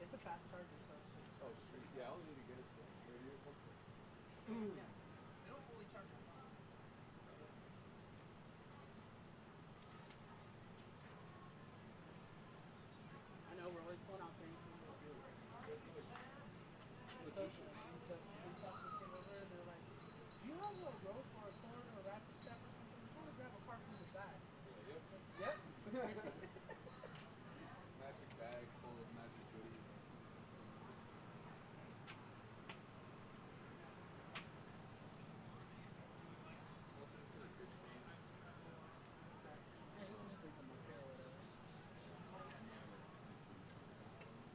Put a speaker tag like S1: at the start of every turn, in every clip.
S1: It's a fast charger, so it should
S2: Oh,
S1: charge
S2: sweet.
S1: pretty
S2: Yeah, I
S1: fast.
S2: only need to get it to like 30 or something.
S1: Yeah. It'll fully charge your phone. I know we're always pulling out things when we do it.
S2: It's like
S1: So
S2: magicians.
S1: the police officers came over and they're like, "Do you have a rope or a cord or a ratchet strap or something? We're trying to grab a part from the back."
S2: You're like, yep.
S1: Yep.
S2: Magic bag full of magic goodies. What's this like good cheese?
S1: Yeah, you can just leave them up here or whatever.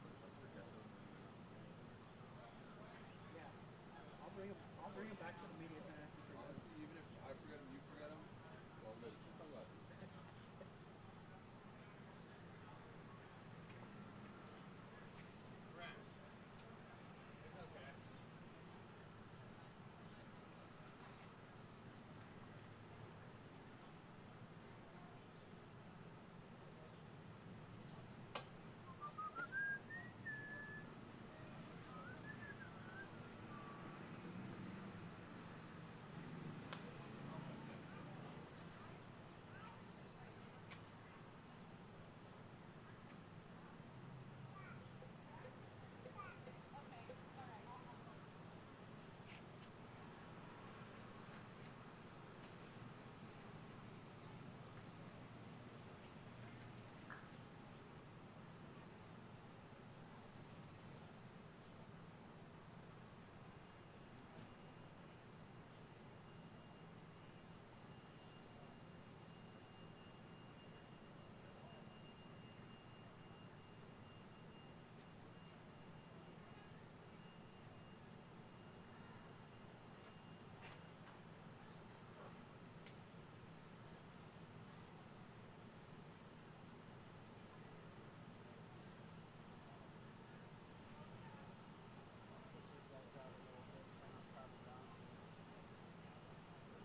S2: If I forget them, then
S1: Yeah. I'll bring them. I'll bring them back to the media center if you forget them.
S2: honestly, even if I forget them, you forget them, it's all good. It's just sunglasses.
S1: Right. Okay.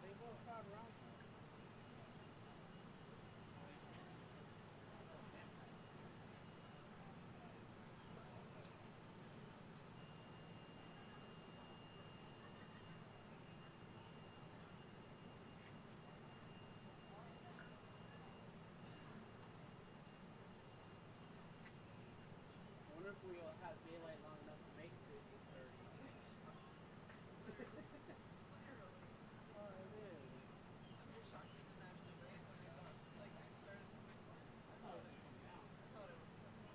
S1: They both crowd around him. I wonder if we'll have daylight long enough to make it to 8:30. Oh, it is.
S3: I'm just shocked it didn't actually rain when I got, like, I started to make one.
S1: I thought it was gonna come down.
S3: I thought it was coming.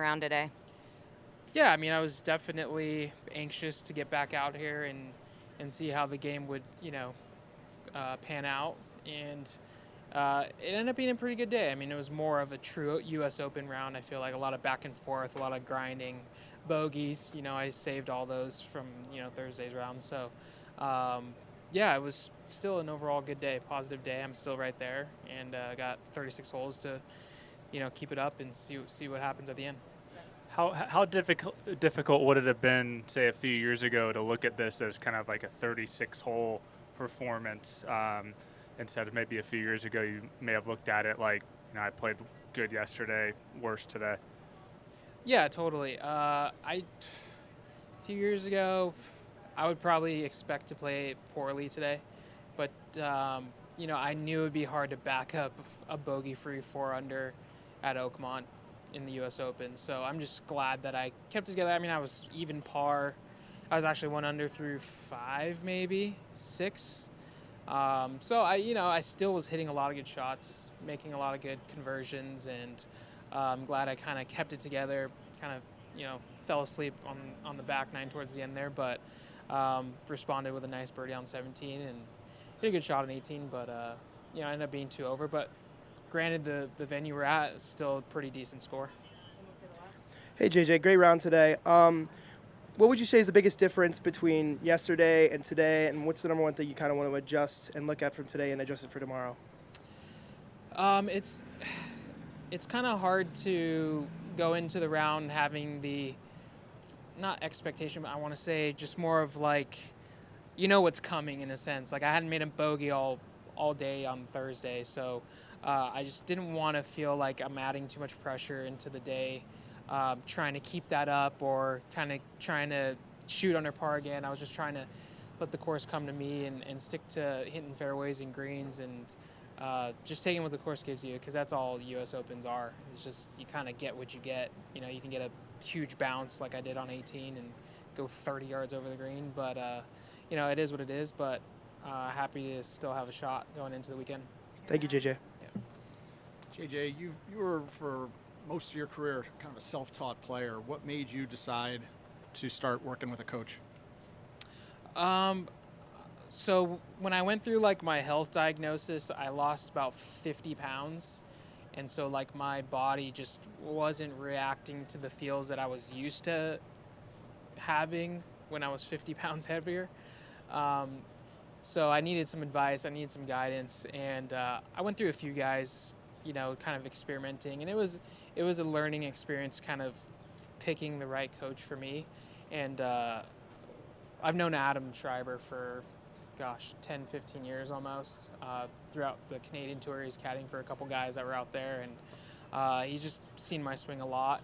S4: round today?
S5: Yeah, I mean, I was definitely anxious to get back out here and see how the game would, pan out. And it ended up being a pretty good day. I mean, it was more of a true U.S. Open round. I feel like a lot of back and forth, a lot of grinding, bogeys. I saved all those from, Thursday's round. So, yeah, it was still an overall good day, positive day. I'm still right there, and got 36 holes to, keep it up and see what happens at the end.
S6: How difficult would it have been, say, a few years ago, to look at this as kind of like a 36-hole performance, instead of maybe a few years ago you may have looked at it like, I played good yesterday, worse today?
S5: Yeah, totally. A few years ago, I would probably expect to play poorly today, but I knew it would be hard to back up a bogey-free 4-under at Oakmont in the U.S. Open. So I'm just glad that I kept it together. I mean, I was even par. I was actually 1 under through 5, maybe 6. So I still was hitting a lot of good shots, making a lot of good conversions, and I'm glad I kind of kept it together. Kind of, fell asleep on the back nine towards the end there, but responded with a nice birdie on 17 and hit a good shot on 18. But ended up being 2 over. But granted, the venue we're at is still a pretty decent score.
S7: Hey, JJ, great round today. What would you say is the biggest difference between yesterday and today, and what's the number one thing you kind of want to adjust and look at from today and adjust it for tomorrow?
S5: It's kind of hard to go into the round having the, not expectation, but I want to say just more of like, what's coming in a sense. Like I hadn't made a bogey all day on Thursday, so I just didn't want to feel like I'm adding too much pressure into the day, trying to keep that up or kind of trying to shoot under par again. I was just trying to let the course come to me and stick to hitting fairways and greens and just taking what the course gives you, because that's all the U.S. Opens are. It's just you kind of get what you get. You can get a huge bounce like I did on 18 and go 30 yards over the green, but it is what it is. But happy to still have a shot going into the weekend.
S7: Thank you, JJ.
S8: JJ, you were for most of your career kind of a self-taught player. What made you decide to start working with a coach?
S5: So when I went through like my health diagnosis, I lost about 50 pounds. And so like my body just wasn't reacting to the feels that I was used to having when I was 50 pounds heavier. So I needed some advice, I needed some guidance, and I went through a few guys, kind of experimenting, and it was a learning experience, kind of picking the right coach for me. And I've known Adam Schreiber for, 10, 15 years almost. Throughout the Canadian Tour, he's caddying for a couple guys that were out there, and he's just seen my swing a lot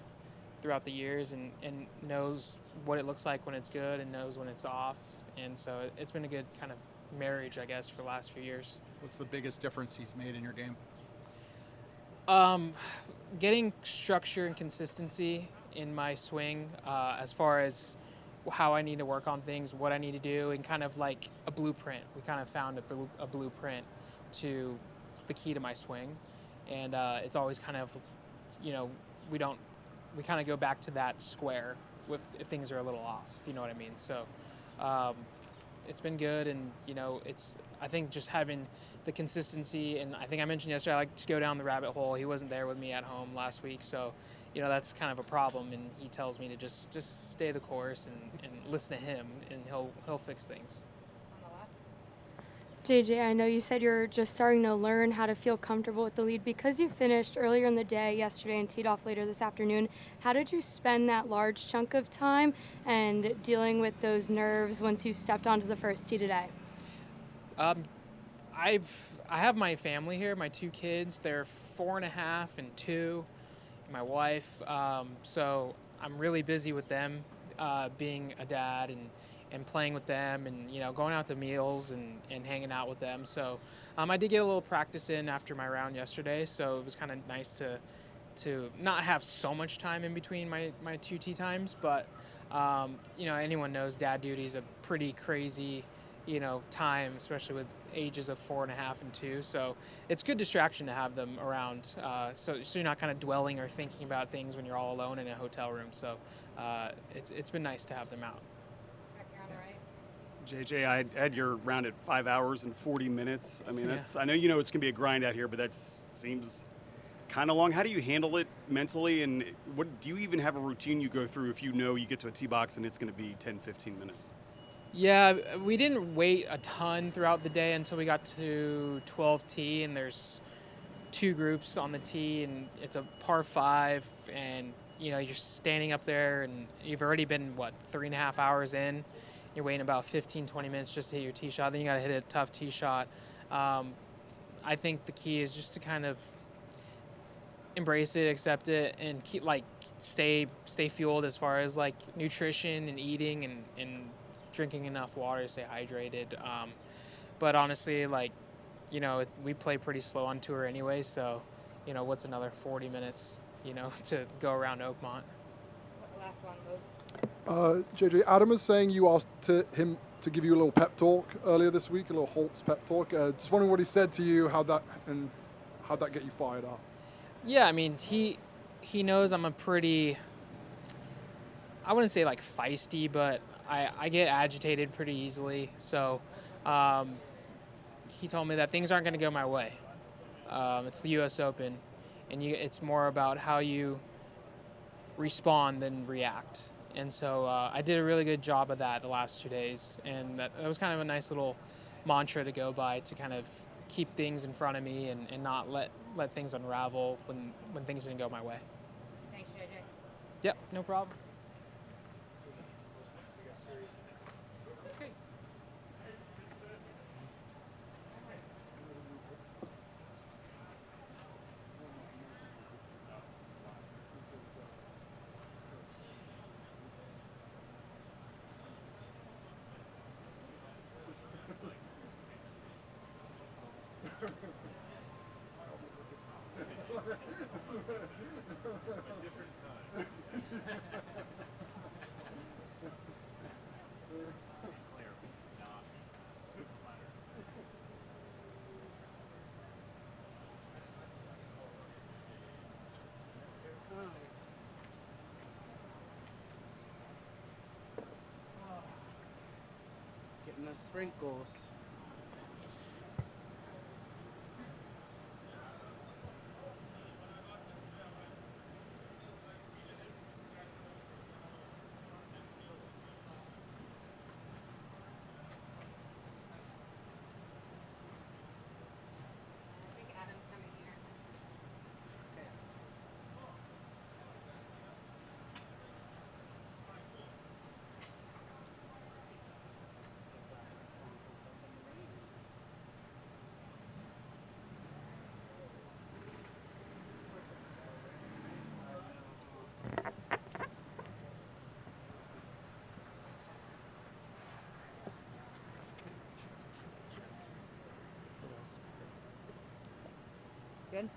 S5: throughout the years and knows what it looks like when it's good and knows when it's off. And so it's been a good kind of marriage, I guess, for the last few years.
S8: What's the biggest difference he's made in your game?
S5: Getting structure and consistency in my swing, as far as how I need to work on things, what I need to do, and kind of like a blueprint. We kind of found a blueprint to the key to my swing. And it's always kind of, we kind of go back to that square if things are a little off, if you know what I mean. So it's been good, and I think just having the consistency, and I think I mentioned yesterday I like to go down the rabbit hole. He wasn't there with me at home last week, so that's kind of a problem, and he tells me to just stay the course and listen to him, and he'll fix things.
S9: JJ, I know you said you're just starting to learn how to feel comfortable with the lead. Because you finished earlier in the day yesterday and teed off later this afternoon, how did you spend that large chunk of time and dealing with those nerves once you stepped onto the first tee today?
S5: I have my family here, my 2 kids. They're 4.5 and 2, and my wife. So I'm really busy with them, being a dad and playing with them, and going out to meals and hanging out with them. So I did get a little practice in after my round yesterday, so it was kind of nice to not have so much time in between my 2 tee times. But anyone knows dad duty is a pretty crazy time, especially with ages of 4.5 and 2. So it's good distraction to have them around. So you're not kind of dwelling or thinking about things when you're all alone in a hotel room. So it's been nice to have them out.
S3: Back here on the right.
S4: JJ, I had your round at 5 hours and 40 minutes. I mean,
S5: Yeah.
S4: I know it's going to be a grind out here, but that seems kind of long. How do you handle it mentally? And what do you even have a routine you go through if you know you get to a tee box and it's going to be 10, 15 minutes?
S5: Yeah, we didn't wait a ton throughout the day until we got to 12T, and there's 2 groups on the tee, and it's a par 5, and you're standing up there, and you've already been 3.5 hours in. You're waiting about 15, 20 minutes just to hit your tee shot. Then you got to hit a tough tee shot. I think the key is just to kind of embrace it, accept it, and keep stay fueled as far as nutrition and eating and drinking enough water to stay hydrated. But honestly, we play pretty slow on tour anyway, so what's another 40 minutes to go around Oakmont.
S3: Last one, Luke.
S10: JJ, Adam is saying you asked him to give you a little pep talk earlier this week, a little Holtz pep talk. Just wondering what he said to you, how'd that get you fired up?
S5: Yeah, I mean, he knows I'm a pretty, I wouldn't say feisty, but I get agitated pretty easily. So he told me that things aren't going to go my way. It's the US Open, and it's more about how you respond than react. And so I did a really good job of that the last 2 days, and that was kind of a nice little mantra to go by to kind of keep things in front of me and not let things unravel when things didn't go my way.
S3: Thanks, JJ.
S5: Yep, no problem. Okay.
S11: Getting the sprinkles.
S3: I think Adam's coming here. Good?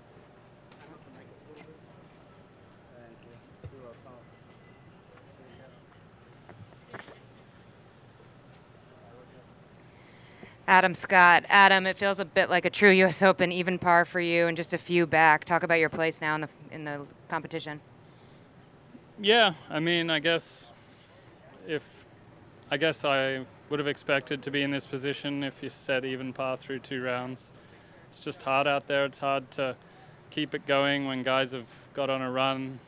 S3: Adam Scott. Adam, it feels a bit like a true U.S. Open, even par for you, and just a few back. Talk about your place now in the competition.
S6: Yeah, I mean, I guess I would have expected to be in this position if you said even par through 2 rounds. It's just hard out there. It's hard to keep it going when guys have got on a run.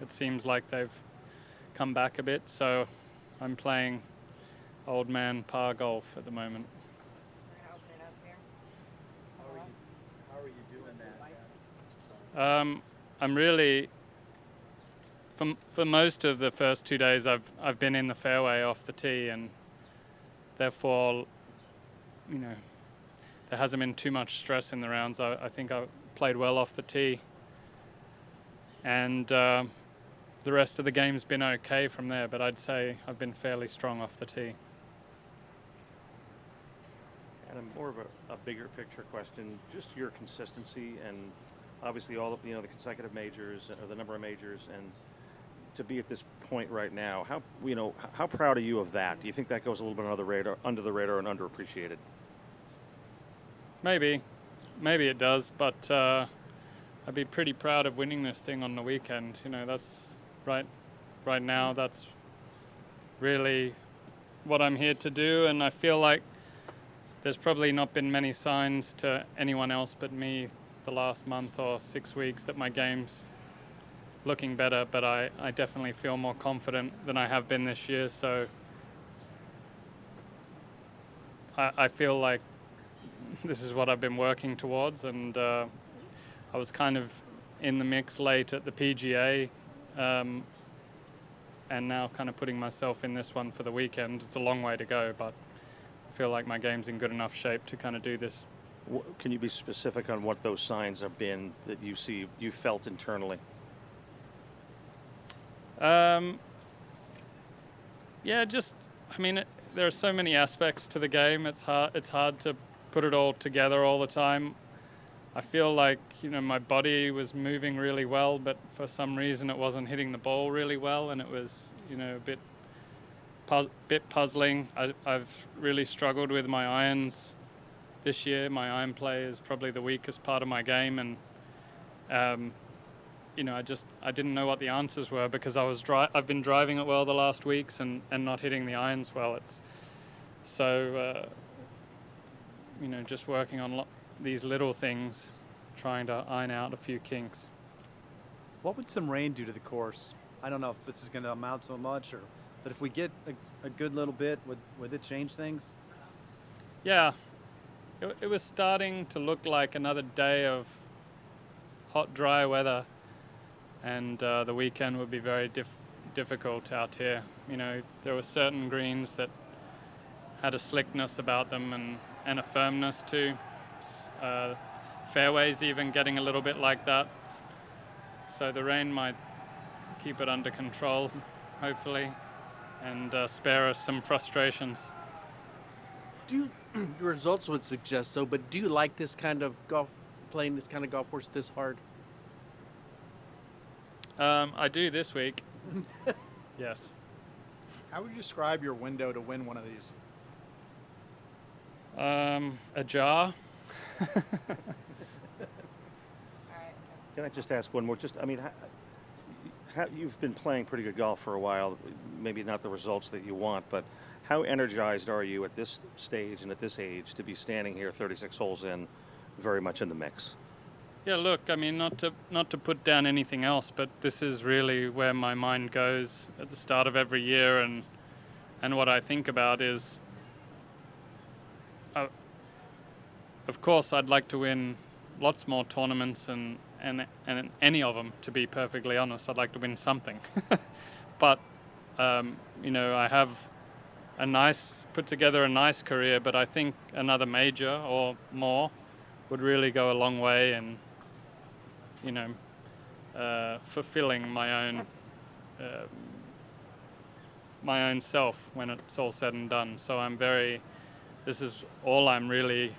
S6: It seems like they've come back a bit, so I'm playing old man par golf at the moment.
S3: We're going to open it up here.
S2: How are you doing that?
S6: I'm really, for most of the first 2 days, I've been in the fairway off the tee, and therefore, there hasn't been too much stress in the rounds. I think I played well off the tee, and the rest of the game's been okay from there, but I'd say I've been fairly strong off the tee.
S12: And more of a bigger picture question, just your consistency and obviously all of the consecutive majors or the number of majors, and to be at this point right now. How proud are you of that? Do you think that goes a little bit under the radar and underappreciated?
S6: Maybe it does, but I'd be pretty proud of winning this thing on the weekend. That's right now. That's really what I'm here to do, and I feel like there's probably not been many signs to anyone else but me the last month or 6 weeks that my game's looking better, but I definitely feel more confident than I have been this year, so I feel like this is what I've been working towards, and I was kind of in the mix late at the PGA, and now kind of putting myself in this one for the weekend. It's a long way to go, but I feel like my game's in good enough shape to kind of do this.
S12: Can you be specific on what those signs have been that you felt internally?
S6: There are so many aspects to the game. It's hard to put it all together all the time. I feel like, my body was moving really well, but for some reason it wasn't hitting the ball really well, and it was, a bit puzzling. I've really struggled with my irons this year. My iron play is probably the weakest part of my game, and I didn't know what the answers were because I've been driving it well the last weeks and not hitting the irons well. It's so just working on these little things, trying to iron out a few kinks.
S13: What would some rain do to the course? I don't know if this is going to amount to much, but if we get a good little bit, would it change things?
S6: Yeah, it was starting to look like another day of hot, dry weather, and the weekend would be very difficult out here. There were certain greens that had a slickness about them and a firmness too. Fairways even getting a little bit like that. So the rain might keep it under control, hopefully, and spare us some frustrations.
S11: Your results would suggest so, but do you like this kind of golf, playing this kind of golf course this hard?
S6: I do this week. Yes.
S8: How would you describe your window to win one of these?
S6: Ajar.
S12: Can I just ask one more? You've been playing pretty good golf for a while, maybe not the results that you want, but how energized are you at this stage and at this age to be standing here 36 holes in, very much in the mix?
S6: Yeah, look, not to put down anything else, but this is really where my mind goes at the start of every year, and what I think about is, of course, I'd like to win lots more tournaments and any of them, to be perfectly honest. I'd like to win something. But, I have put together a nice career, but I think another major or more would really go a long way in, fulfilling my own self when it's all said and done. So this is all I'm really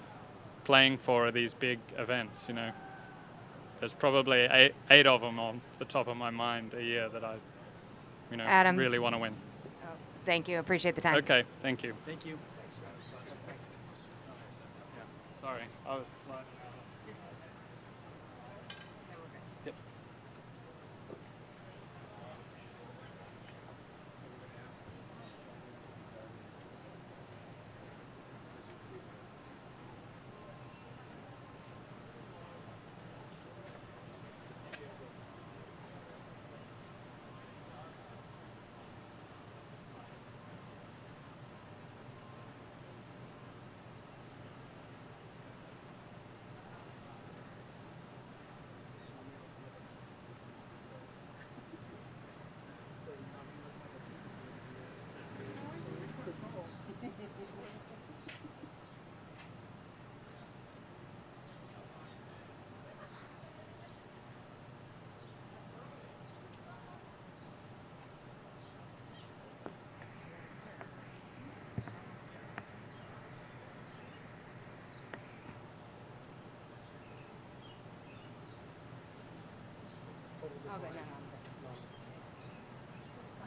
S6: playing for, are these big events. There's probably eight of them off the top of my mind a year that I
S3: Adam,
S6: really want to win.
S3: Thank you. Appreciate the time.
S6: Okay, thank you.
S13: Thank you.
S6: Sorry, I was slightly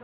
S13: Yep.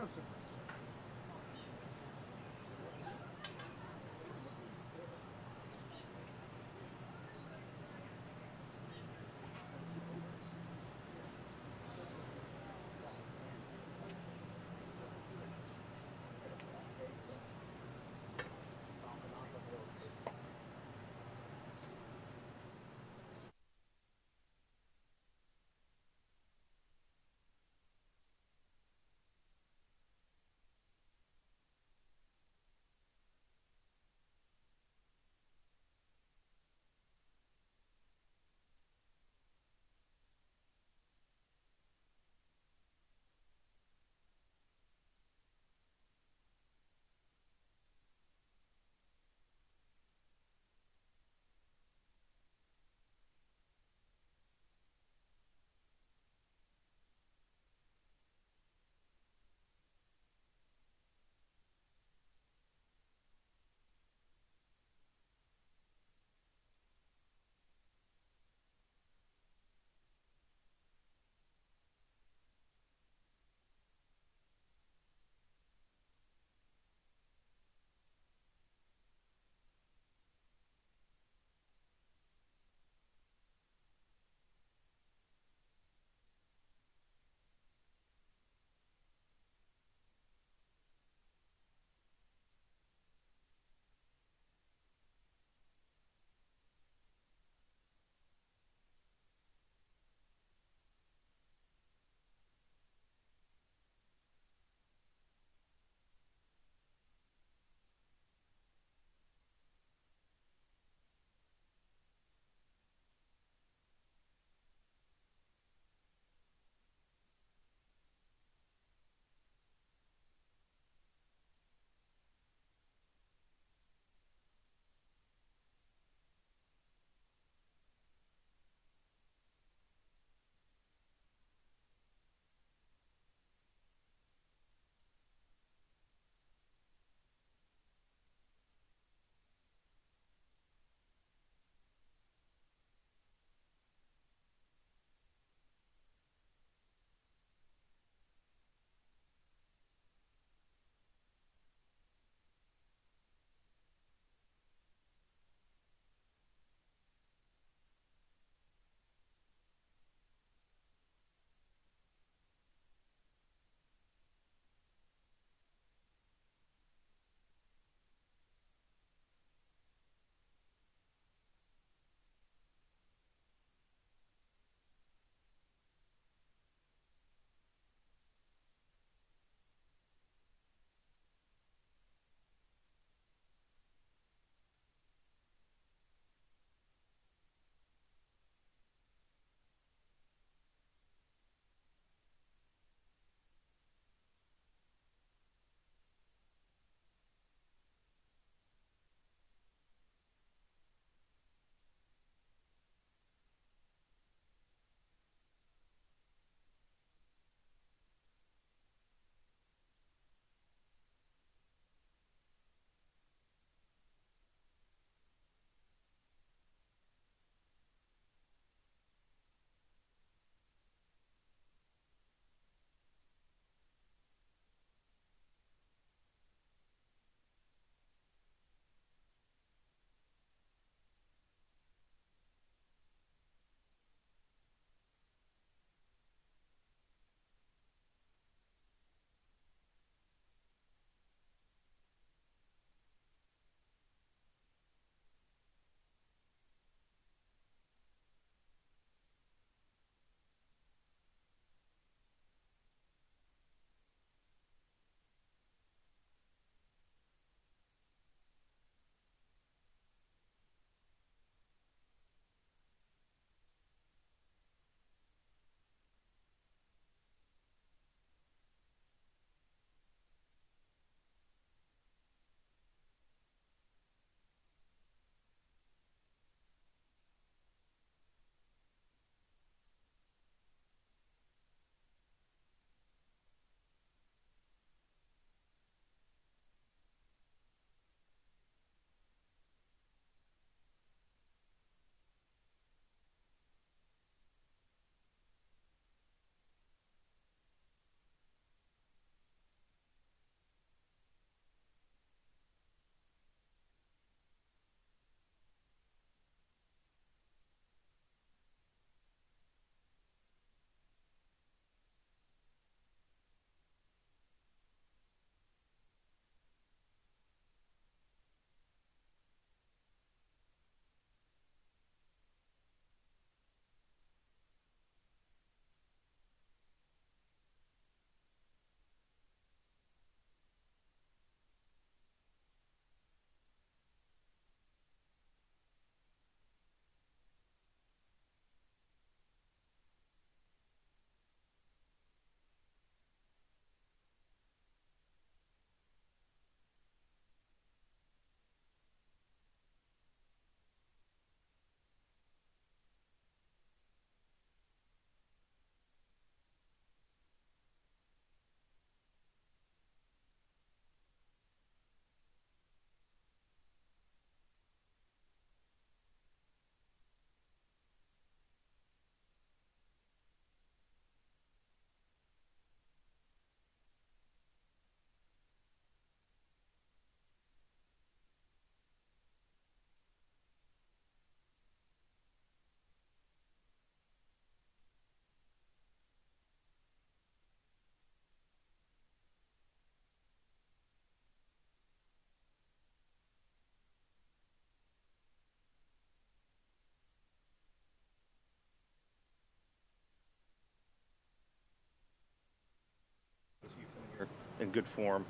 S12: in good form.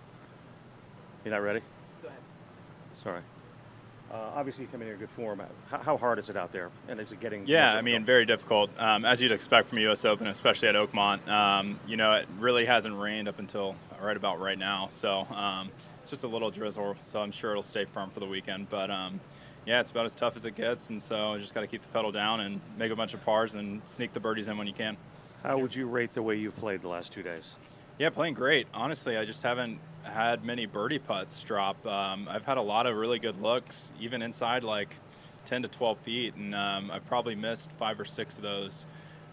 S12: You're not ready?
S7: Go ahead.
S12: Sorry. Obviously, you come in here in good form. How hard is it out there? And is it getting?
S14: Yeah,
S12: more
S14: I mean,
S12: difficult?
S14: very difficult, as you'd expect from US Open, especially at Oakmont. It really hasn't rained up until right about right now, so it's just a little drizzle. So I'm sure it'll stay firm for the weekend. But yeah, it's about as tough as it gets, and so just got to keep the pedal down and make a bunch of pars and sneak the birdies in when you can.
S12: How would you rate the way you've played the last 2 days?
S14: Yeah, playing great. Honestly, I just haven't had many birdie putts drop. I've had a lot of really good looks, even inside like 10 to 12 feet, and I've probably missed 5 or 6 of those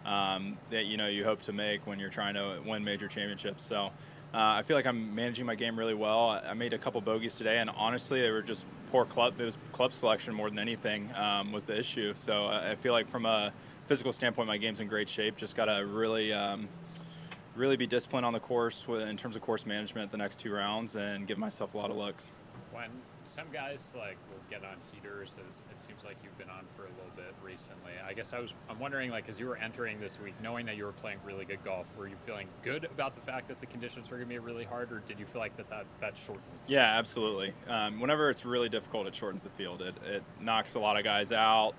S14: that you hope to make when you're trying to win major championships. So I feel like I'm managing my game really well. I made a couple bogeys today, and honestly, they were just poor club. It was club selection more than anything was the issue. So I feel like from a physical standpoint, my game's in great shape. Just got to really be disciplined on the course in terms of course management the next 2 rounds and give myself a lot of looks.
S15: When some guys will get on heaters, as it seems like you've been on for a little bit recently, I guess I'm wondering, as you were entering this week, knowing that you were playing really good golf, were you feeling good about the fact that the conditions were going to be really hard, or did you feel like that shortened?
S14: Yeah, absolutely. Whenever it's really difficult, it shortens the field. It knocks a lot of guys out.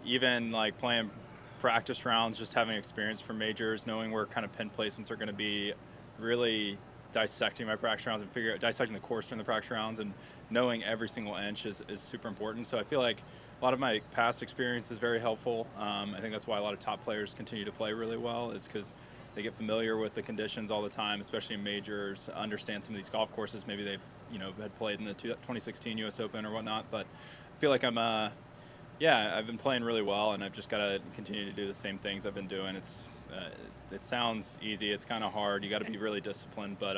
S14: Even playing practice rounds, just having experience from majors, knowing where kind of pin placements are going to be, really dissecting my practice rounds and dissecting the course during the practice rounds, and knowing every single inch is super important. So I feel like a lot of my past experience is very helpful. I think that's why a lot of top players continue to play really well, is because they get familiar with the conditions all the time, especially in majors, understand some of these golf courses. Maybe they've had played in the 2016 US Open or whatnot, but I feel like I've been playing really well, and I've just got to continue to do the same things I've been doing. It sounds easy. It's kind of hard. You got to be really disciplined, but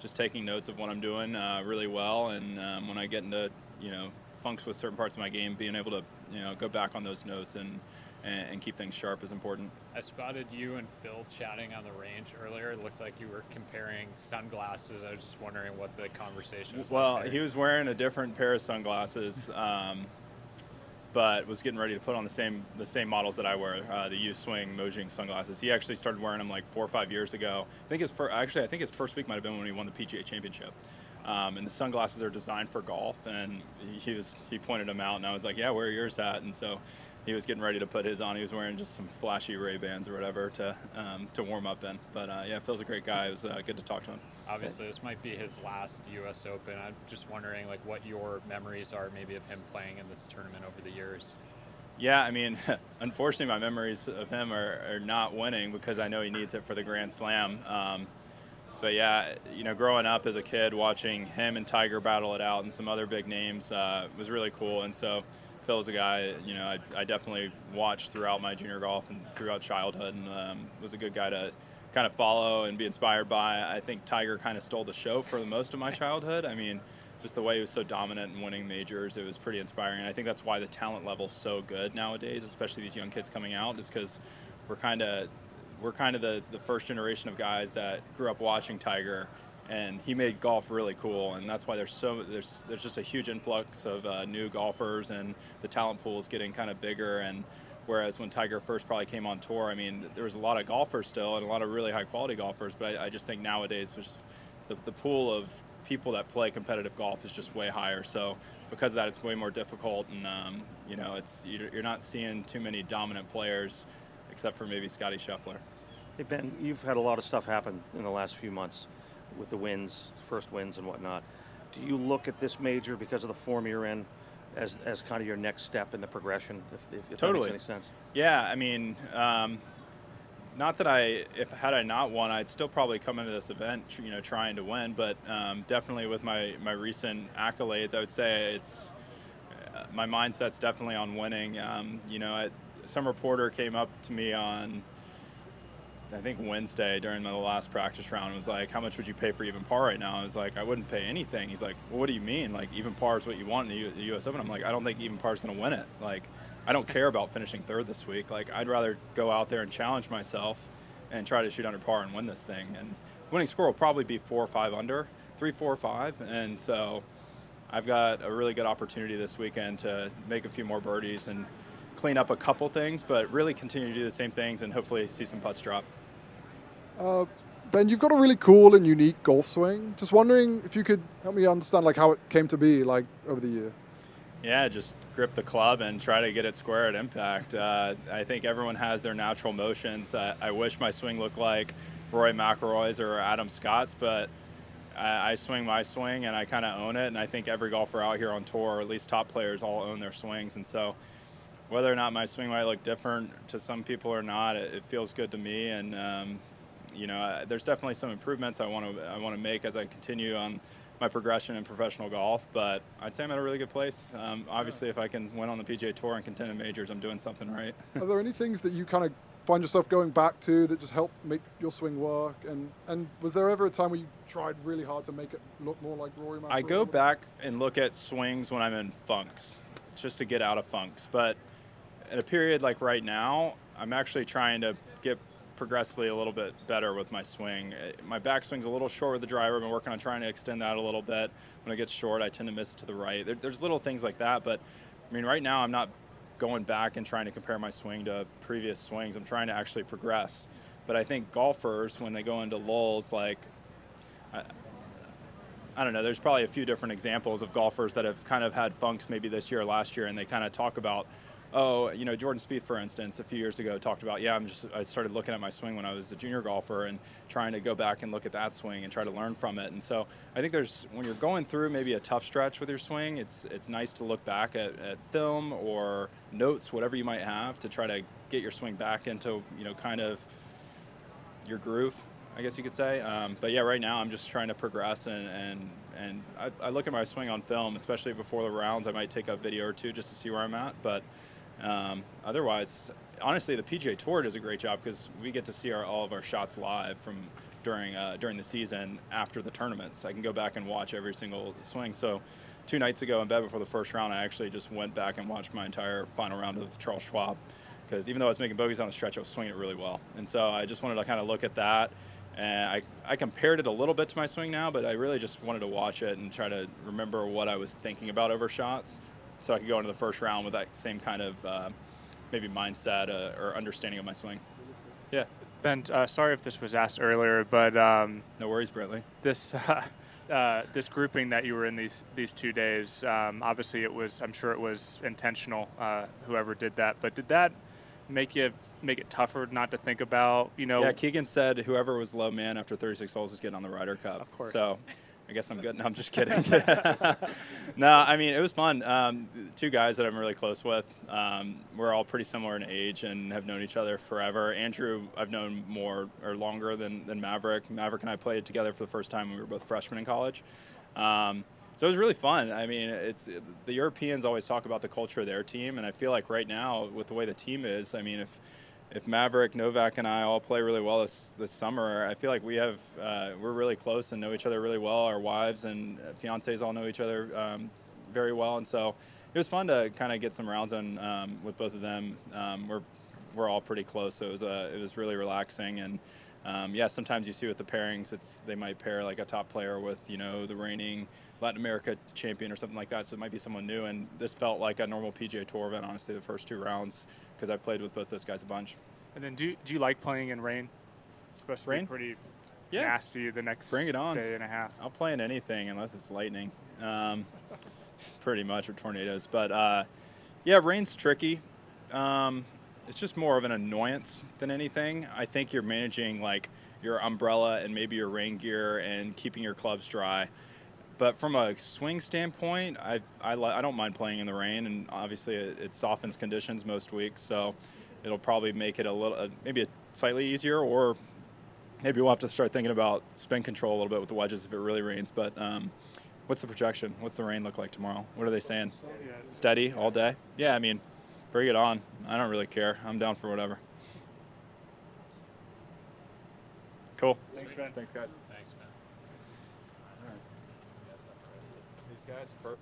S14: just taking notes of what I'm doing really well, and when I get into funks with certain parts of my game, being able to go back on those notes and keep things sharp is important.
S15: I spotted you and Phil chatting on the range earlier. It looked like you were comparing sunglasses. I was just wondering what the conversation was
S14: Well,
S15: like there.
S14: he was wearing a different pair of sunglasses. But was getting ready to put on the same models that I wear, the U Swing Mojing sunglasses. He actually started wearing them 4 or 5 years ago. I think his first week might have been when he won the PGA Championship. And the sunglasses are designed for golf, and he pointed them out, and I was like, yeah, where are yours at? And so he was getting ready to put his on. He was wearing just some flashy Ray-Bans or whatever to warm up in. But yeah, Phil's a great guy. It was good to talk to him.
S15: Obviously, this might be his last U.S. Open. I'm just wondering, what your memories are maybe of him playing in this tournament over the years.
S14: Yeah, I mean, unfortunately, my memories of him are not winning, because I know he needs it for the Grand Slam. But yeah, growing up as a kid, watching him and Tiger battle it out and some other big names was really cool. And so Phil's a guy, I definitely watched throughout my junior golf and throughout childhood, and was a good guy to kind of follow and be inspired by. I think Tiger kind of stole the show for the most of my childhood. I mean, just the way he was so dominant in winning majors, it was pretty inspiring. And I think that's why the talent level's so good nowadays, especially these young kids coming out, is because we're kind of the first generation of guys that grew up watching Tiger, and he made golf really cool. And that's why there's just a huge influx of new golfers, and the talent pool is getting kind of bigger. And whereas when Tiger first probably came on tour, I mean, there was a lot of golfers still and a lot of really high-quality golfers, but I just think nowadays the pool of people that play competitive golf is just way higher. So because of that, it's way more difficult, and you're not seeing too many dominant players, except for maybe Scotty Scheffler.
S12: Hey Ben, you've had a lot of stuff happen in the last few months with the wins, first wins and whatnot. Do you look at this major, because of the form you're in, as kind of your next step in the progression, if
S14: Totally.
S12: that makes any sense?
S14: Yeah, I mean, not that had I not won, I'd still probably come into this event, trying to win. But definitely with my recent accolades, I would say my mindset's definitely on winning. Some reporter came up to me on, I think, Wednesday during the last practice round and was like, how much would you pay for even par right now? I was like, I wouldn't pay anything. He's like, well, what do you mean? Even par is what you want in the US Open? I'm like, I don't think even par is going to win it. I don't care about finishing third this week. I'd rather go out there and challenge myself and try to shoot under par and win this thing. And winning score will probably be 4 or 5 under, 3, 4, or 5. And so I've got a really good opportunity this weekend to make a few more birdies and clean up a couple things, but really continue to do the same things and hopefully see some putts drop.
S10: Ben, you've got a really cool and unique golf swing. Just wondering if you could help me understand like how it came to be like over the year.
S14: Yeah, just grip the club and try to get it square at impact. I think everyone has their natural motions. I wish my swing looked like Roy McIlroy's or Adam Scott's, but I swing my swing and I kind of own it. And I think every golfer out here on tour, or at least top players, all own their swings. And so whether or not my swing might look different to some people or not, it feels good to me. And you know, there's definitely some improvements I want to make as I continue on my progression in professional golf, but I'd say I'm at a really good place. Obviously, if I can win on the PGA Tour and contend in majors, I'm doing something right.
S10: Are there any things that you kind of find yourself going back to that just help make your swing work? And was there ever a time where you tried really hard to make it look more like Rory McIlroy?
S14: I go back and look at swings when I'm in funks, just to get out of funks. But at a period like right now, I'm actually trying to get progressively a little bit better with my swing. My backswing's a little short with the driver. I've been working on trying to extend that a little bit. When it gets short, I tend to miss it to the right. There's little things like that, but I mean, right now I'm not going back and trying to compare my swing to previous swings. I'm trying to actually progress. But I think golfers, when they go into lulls, like, I don't know, there's probably a few different examples of golfers that have kind of had funks maybe this year or last year, and they kind of talk about, oh, you know, Jordan Spieth, for instance, a few years ago talked about, yeah, I started looking at my swing when I was a junior golfer and trying to go back and look at that swing and try to learn from it. And so I think when you're going through maybe a tough stretch with your swing, it's nice to look back at film or notes, whatever you might have, to try to get your swing back into, you know, kind of your groove, I guess you could say. But yeah, right now I'm just trying to progress, and I look at my swing on film, especially before the rounds. I might take a video or two just to see where I'm at, but otherwise, honestly, the PGA Tour does a great job because we get to see all of our shots live from during the season after the tournaments. I can go back and watch every single swing. So 2 nights ago in bed before the first round, I actually just went back and watched my entire final round of Charles Schwab, because even though I was making bogeys on the stretch, I was swinging it really well. And so I just wanted to kind of look at that. And I compared it a little bit to my swing now, but I really just wanted to watch it and try to remember what I was thinking about over shots, so I could go into the first round with that same kind of maybe mindset or understanding of my swing. Yeah.
S6: Ben, sorry if this was asked earlier, but
S14: no worries, Brentley.
S6: This this grouping that you were in these 2 days, obviously I'm sure it was intentional, whoever did that, but did that make it tougher not to think about, you know?
S14: Yeah, Keegan said whoever was low man after 36 holes was getting on the Ryder Cup.
S6: Of course.
S14: So I guess I'm good. No, I'm just kidding. No, I mean, it was fun. 2 guys that I'm really close with. We're all pretty similar in age and have known each other forever. Andrew, I've known more or longer than Maverick. Maverick and I played together for the first time when we were both freshmen in college. So it was really fun. I mean, the Europeans always talk about the culture of their team, and I feel like right now, with the way the team is, I mean, if Maverick, Novak, and I all play really well this summer, I feel like we're really close and know each other really well. Our wives and fiancés all know each other very well, and so it was fun to kind of get some rounds on with both of them. We're all pretty close, so it was really relaxing. And yeah, sometimes you see with the pairings, they might pair like a top player with, you know, the reigning Latin America champion or something like that, so it might be someone new. And this felt like a normal PGA Tour event, honestly, the first 2 rounds, because I've played with both those guys a bunch.
S6: And then do you like playing in rain? It's supposed to be pretty nasty the next
S14: Bring it on.
S6: day and a half.
S14: I'll play in anything unless it's lightning, pretty much, or tornadoes. But yeah, rain's tricky. It's just more of an annoyance than anything. I think you're managing like your umbrella and maybe your rain gear and keeping your clubs dry. But from a swing standpoint, I don't mind playing in the rain, and obviously it softens conditions most weeks, so it'll probably make it maybe slightly easier, or maybe we'll have to start thinking about spin control a little bit with the wedges if it really rains. But what's the projection? What's the rain look like tomorrow? What are they saying? Steady all day? Yeah, I mean, bring it on. I don't really care. I'm down for whatever.
S6: Cool. Thanks, Ben.
S14: Thanks, guys.
S15: Thanks, man.
S14: All right. These guys, perfect.